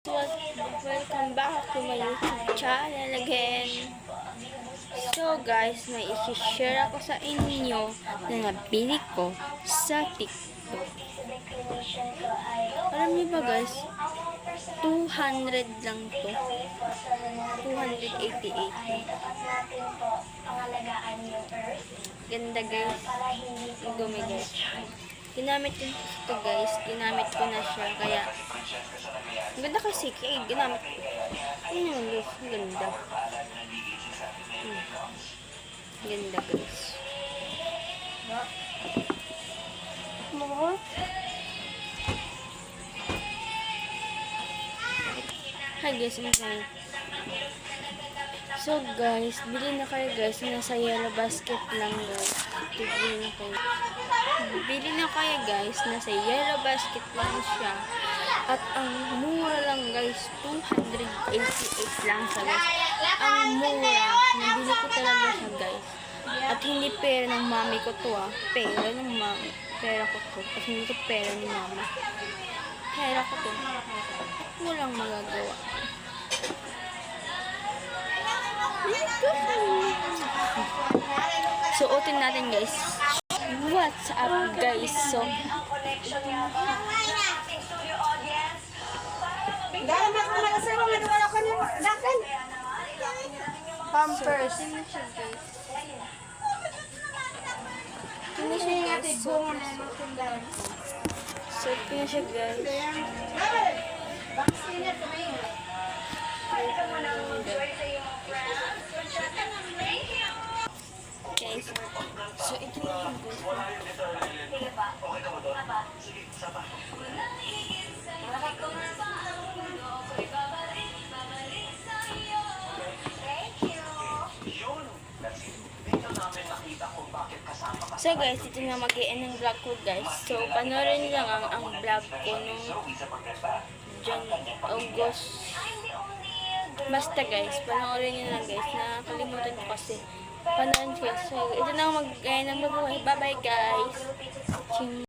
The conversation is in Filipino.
welcome back to my YouTube channel again. So guys, may i-share ako sa inyo na nabili ko sa TikTok. Alam niyo ba guys, 200 lang to. 288. Ganda guys. Ang dumi guys. Ginamit ko ito guys. Ginamit ko na siya. Kaya, ang ganda kasi. Kaya ginamit ko. Ano yun guys? Ang ganda. Ganda guys. Hi guys. So guys, bili na kayo guys. Nasa yellow basket lang guys. Bili na kayo. Bili na kayo guys. Nasa yellow basket lang siya. At ang mura lang guys. 288 lang sa guys. Ang mura. Nabili ko talaga siya guys. At hindi pera ng mami ko to Pera ng mami. Pera ko to. At hindi to pera ni mama. Pera ko to. At walang magagawa. Suotin natin guys. What's up guys? So Pampers. So ito siya guys. Guys, so ito yung so guys, ito na mag-i-end ng vlog ko guys. So panoorin lang ang vlog ko nung August. Basta guys, panoorin nyo lang guys. Nakalimutan ko kasi. Panoorin guys. So ito na mag-i-end ng vlog ko. Bye bye guys.